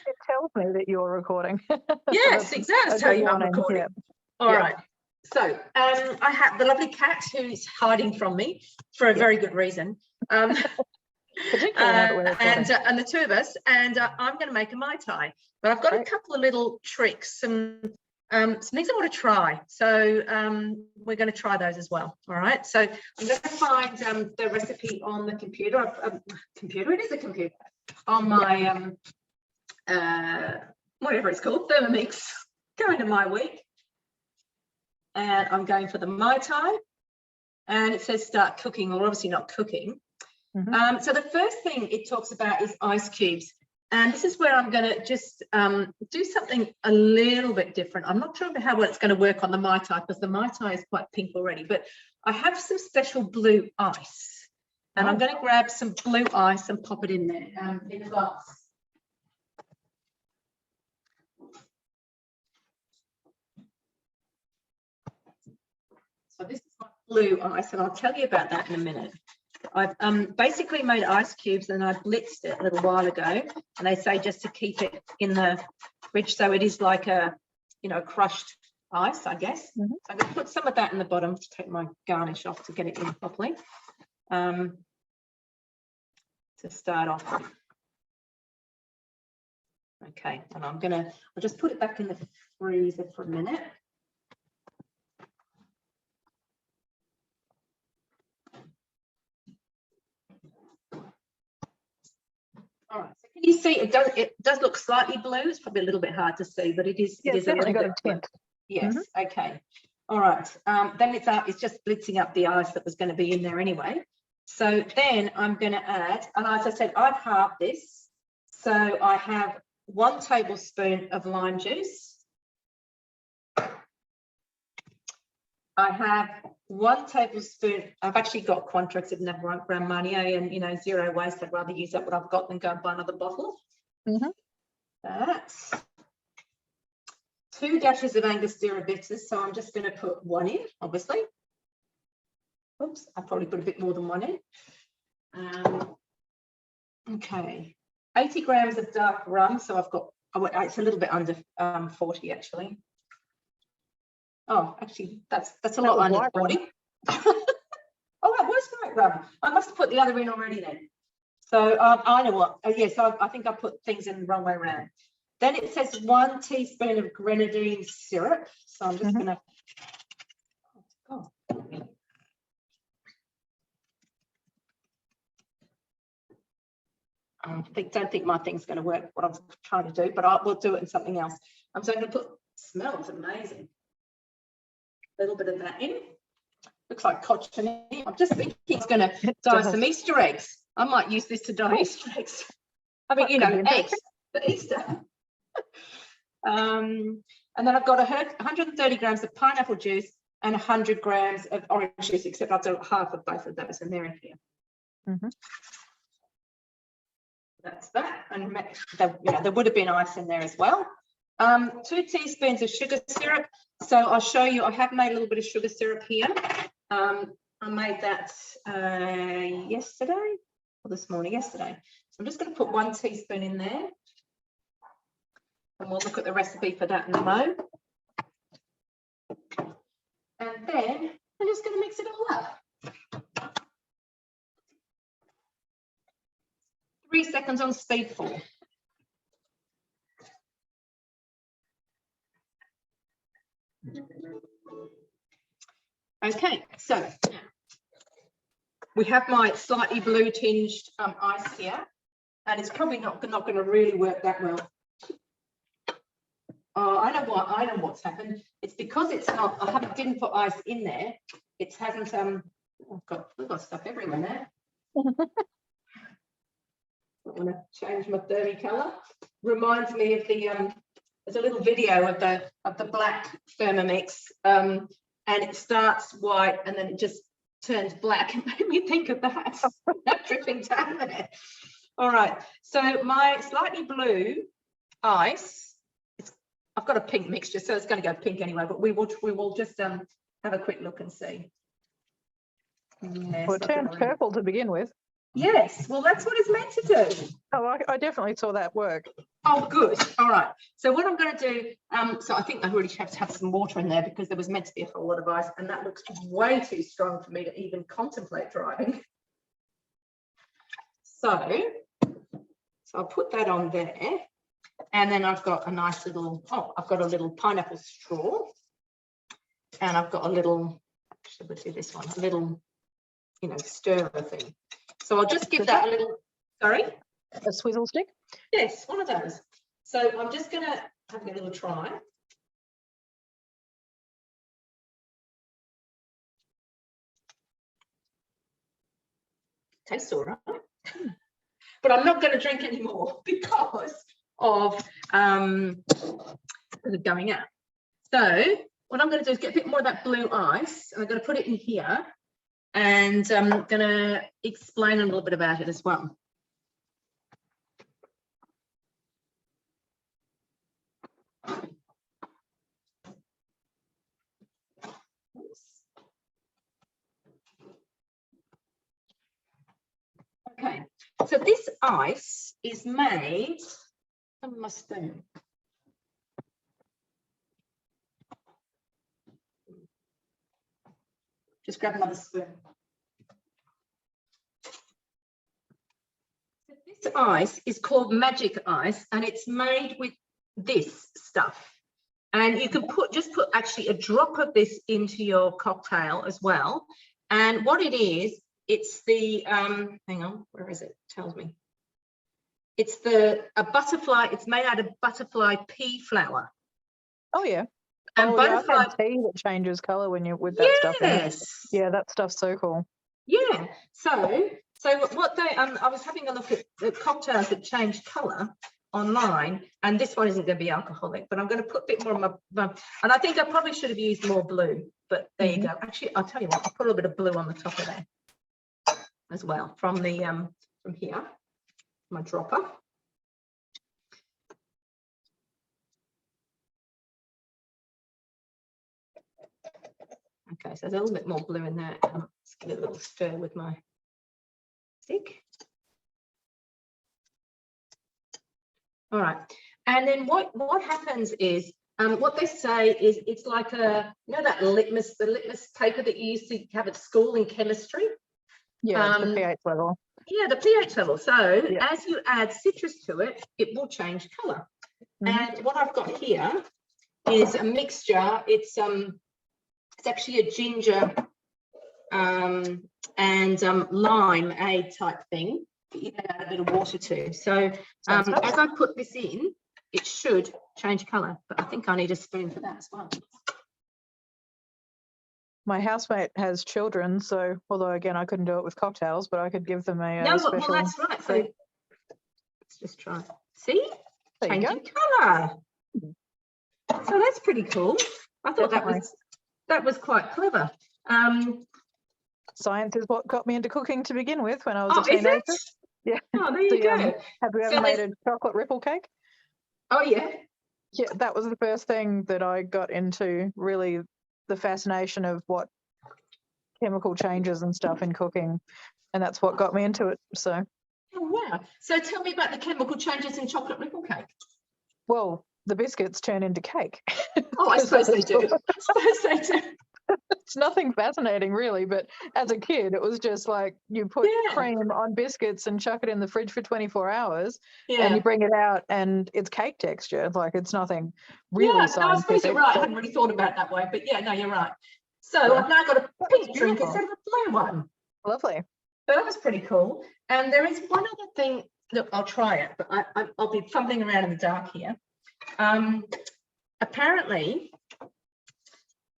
It tells me that you're recording. Yes, exactly. That's how you are recording. Yeah. All right. So I have the lovely cat who is hiding from me for a very good reason. And the two of us, and I'm going to make a Mai Tai. But I've got a couple of little tricks, some things I want to try. So we're going to try those as well. All right. So I'm going to find the recipe on the computer. It is a computer. On my whatever it's called, Thermomix. Going to my week. And I'm going for the Mai Tai. And it says start cooking. Well, obviously not cooking. Mm-hmm. So the first thing it talks about is ice cubes. And this is where I'm going to just do something a little bit different. I'm not sure how well it's going to work on the Mai Tai because the Mai Tai is quite pink already. But I have some special blue ice. And I'm going to grab some blue ice and pop it in there in a glass. So this is my blue ice, and I'll tell you about that in a minute. I've basically made ice cubes, and I blitzed it a little while ago. And they say just to keep it in the fridge, so it is like a, crushed ice, I guess. Mm-hmm. So I'm going to put some of that in the bottom to take my garnish off to get it in properly. To start off. Okay, and I'll just put it back in the freezer for a minute. All right, so can you see it does look slightly blue? It's probably a little bit hard to see, but it is a little bit blue. Yes, okay. All right, then it's just blitzing up the ice that was going to be in there anyway. So then I'm going to add, and as I said, I've halved this. So I have 1 tablespoon of lime juice. I have 1 tablespoon. I've actually got Quantrix of Grand Marnier and, zero waste. I'd rather use up what I've got than go and buy another bottle. Mm-hmm. That's 2 dashes of Angostura bitters. So I'm just going to put 1 in, obviously. Oops, I probably put a bit more than 1 in. Okay, 80 grams of dark rum. So I've got, it's a little bit under 40 actually. Oh, actually, that's a lot under 40. Oh, that was white rum. I must have put the other in already then. So I know what. Yes, I think I put things in the wrong way around. Then it says 1 teaspoon of grenadine syrup. So I'm just going to. Oh. Don't think my thing's going to work. What I'm trying to do, but we'll do it in something else. I'm going to put. Smells amazing. A little bit of that in. Looks like cochineal. I'm just thinking it's going to dye some Easter eggs. I might use this to dye Easter eggs. I mean, eggs for Easter. And then I've got 130 grams of pineapple juice and 100 grams of orange juice, except I've got half of both of those, and they're in here. Mm-hmm. That's that. And there would have been ice in there as well. 2 teaspoons of sugar syrup. So I'll show you, I have made a little bit of sugar syrup here. I made that yesterday or this morning, yesterday. So I'm just going to put 1 teaspoon in there. And we'll look at the recipe for that in a moment. And then I'm just going to mix it all up. 3 seconds on speed 4. Okay, so we have my slightly blue tinged ice here, and it's probably not going to really work that well. Oh, I know what's happened. It's because it's not. Didn't put ice in there. It hasn't. We've got stuff everywhere now. I want to change my Thermocolour. Reminds me of the. There's a little video of the black Thermomix, and it starts white and then it just turns black. It made me think of that. That dripping down there. All right. So my slightly blue ice. I've got a pink mixture, so it's going to go pink anyway. But we will just have a quick look and see. Yes, well, it turned purple to begin with. Yes. Well, that's what it's meant to do. Oh, I definitely saw that work. Oh, good. All right. So what I'm going to do, so I think I really have to have some water in there because there was meant to be a whole lot of ice, and that looks way too strong for me to even contemplate driving. So I'll put that on there. And then I've got a nice little, I've got a little pineapple straw. And I've got a little, actually, we'll do this one, a little, stirrer thing. So I'll just give that a little, sorry? A swizzle stick? Yes, one of those. So I'm just going to have a little try. Tastes all right. But I'm not going to drink anymore because of going out. So what I'm going to do is get a bit more of that blue ice, and I'm going to put it in here, and I'm going to explain a little bit about it as well. Okay, so this ice is made from my spoon. Just grab another spoon. This ice is called magic ice, and it's made with this stuff. And you can just put actually a drop of this into your cocktail as well. And what it is, it's the hang on, where is it? It tells me. It's a butterfly. It's made out of butterfly pea flower. Oh yeah. And butterfly, I've had tea that changes colour when you're with that stuff. Yes. Yeah, that stuff's so cool. Yeah. So what they I was having a look at the cocktails that change colour online, and this one isn't going to be alcoholic, but I'm going to put a bit more of my and I think I probably should have used more blue, but there you go. Actually, I'll tell you what, I'll put a little bit of blue on the top of there as well from the from here, my dropper. Okay, so there's a little bit more blue in there. Let's give it a little stir with my stick. All right, and then what happens is what they say is it's like that the litmus paper that you used to have at school in chemistry. Yeah, the pH level. Yeah, the pH level. So as you add citrus to it, it will change colour. And what I've got here is a mixture. It's actually a ginger and limeade type thing. You add a bit of water to. So as I put this in, it should change colour, but I think I need a spoon for that as well. My housemate has children, so although again I couldn't do it with cocktails, but I could give them a no, special. well, that's right. So let's just try. See, there changing colour. So that's pretty cool. I thought that was quite clever. Science is what got me into cooking to begin with when I was a teenager. Is it? Yeah. Oh, there you go. Have you ever made a chocolate ripple cake? Oh yeah. Yeah, that was the first thing that I got into, really the fascination of what chemical changes and stuff in cooking, and that's what got me into it. So. Oh wow. So tell me about the chemical changes in chocolate ripple cake. Well, the biscuits turn into cake. Oh, I suppose they do. It's nothing fascinating really, but as a kid it was just like you put cream on biscuits and chuck it in the fridge for 24 hours and you bring it out and it's cake texture. Like it's nothing really scientific. No, I suppose you're right. I hadn't really thought about it that way, but yeah, no, you're right. So I've now got a pink drink instead of a blue one. Lovely. So that was pretty cool. And there is one other thing. Look, I'll try it, but I'll be fumbling around in the dark here. Apparently,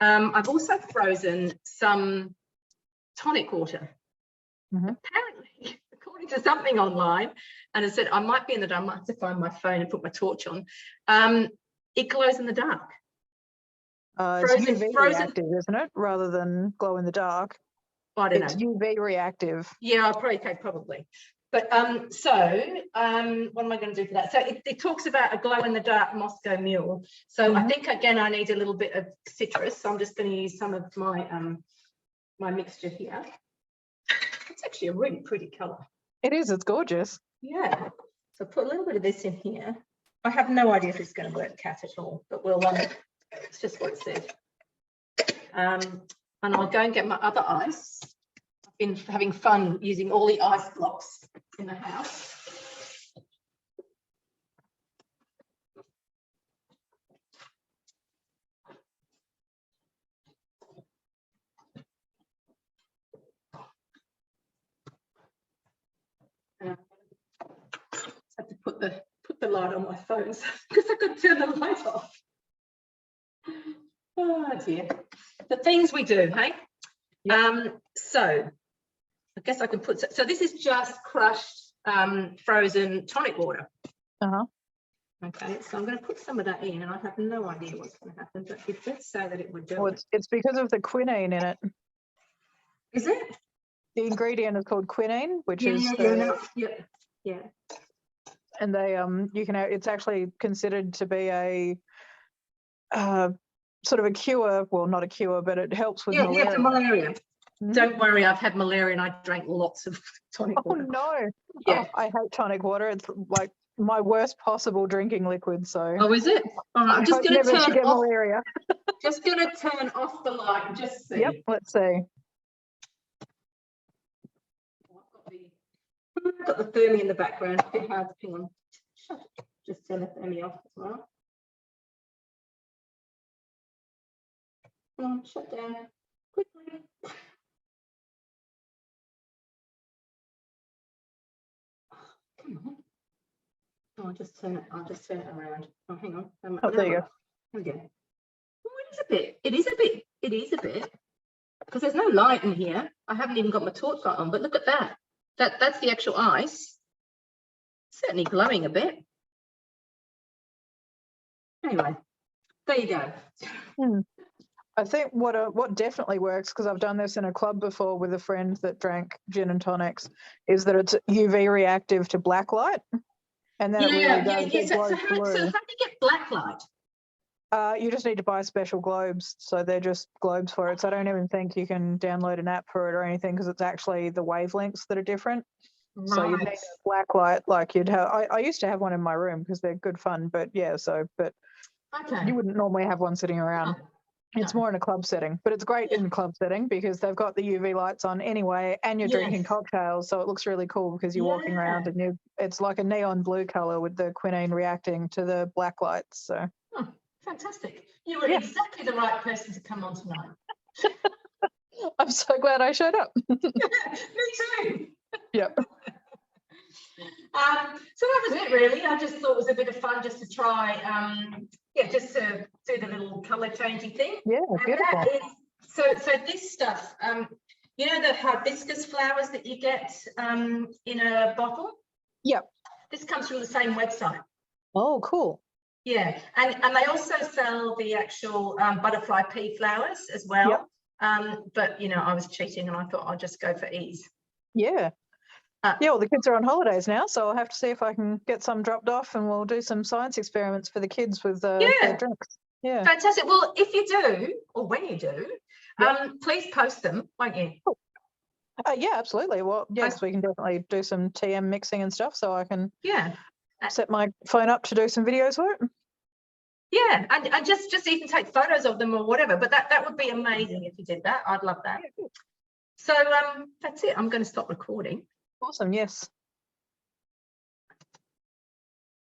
I've also frozen some tonic water. Apparently, according to something online, and I said I might be in the dark, I might have to find my phone and put my torch on. It glows in the dark. It's UV reactive, isn't it? Rather than glow in the dark. I don't know. It's UV reactive. Yeah, probably. But what am I going to do for that? So it talks about a glow-in-the-dark Moscow Mule. So I think, again, I need a little bit of citrus. So I'm just going to use some of my my mixture here. It's actually a really pretty colour. It is. It's gorgeous. Yeah. So put a little bit of this in here. I have no idea if it's going to work, Cat, at all, but we'll, it's just what it said. And I'll go and get my other ice. I've been having fun using all the ice blocks in the house. Have to put the light on my phone because I could turn the light off. Oh dear. The things we do, hey? Yep. So I guess I can put, so this is just crushed frozen tonic water. Okay, so I'm going to put some of that in, and I have no idea what's going to happen, but it did say that it would do well, it's because of the quinine in it. Is it? The ingredient is called quinine, which is yeah. And they you can, it's actually considered to be a sort of a cure. Well, not a cure, but it helps with malaria. Yeah, for malaria. Don't worry, I've had malaria and I drank lots of tonic water. Oh no! Yeah, I hate tonic water. It's like my worst possible drinking liquid. So. Oh, is it? All right, I'm just going to turn off. Malaria. Just going to turn off the light and just see. Yep. Let's see. I've got the thermi in the background. A bit hard. Hang on. Just turn the thermi off as well. Come on, shut down quickly. Come on. Oh, I'll just turn it around. Oh, hang on. Oh, there you go. There we go. Oh, it is a bit. Because there's no light in here. I haven't even got my torch light on, but look at that. That's the actual ice. Certainly glowing a bit. Anyway, there you go. I think what definitely works, because I've done this in a club before with a friend that drank gin and tonics, is that it's UV reactive to black light, and then it really does. So how do you get black light? You just need to buy special globes, so they're just globes for it. So I don't even think you can download an app for it or anything, because it's actually the wavelengths that are different. Right. So you need a black light like you'd have. I used to have one in my room because they're good fun, but yeah. But you wouldn't normally have one sitting around. It's more in a club setting, but it's great in a club setting because they've got the UV lights on anyway, and you're drinking cocktails, so it looks really cool because you're walking around and it's like a neon blue color with the quinine reacting to the black lights. So fantastic! You were exactly the right person to come on tonight. I'm so glad I showed up. Me too. Yep. So that was it, really. I just thought it was a bit of fun just to try, just to do the little colour changing thing. Yeah, beautiful. So this stuff, you know the hibiscus flowers that you get in a bottle? Yep. This comes from the same website. Oh, cool. Yeah, and they also sell the actual butterfly pea flowers as well. Yep. But, you know, I was cheating and I thought I'll just go for ease. Yeah. Well, the kids are on holidays now, so I'll have to see if I can get some dropped off, and we'll do some science experiments for the kids with their drinks. Yeah. Fantastic. Well, if you do, or when you do, please post them, won't you? Cool. Yeah, absolutely. Well, yes, we can definitely do some TM mixing and stuff, so I can set my phone up to do some videos for it. Yeah, and just even take photos of them or whatever, but that would be amazing if you did that. I'd love that. Yeah, so that's it. I'm going to stop recording. Awesome. Yes.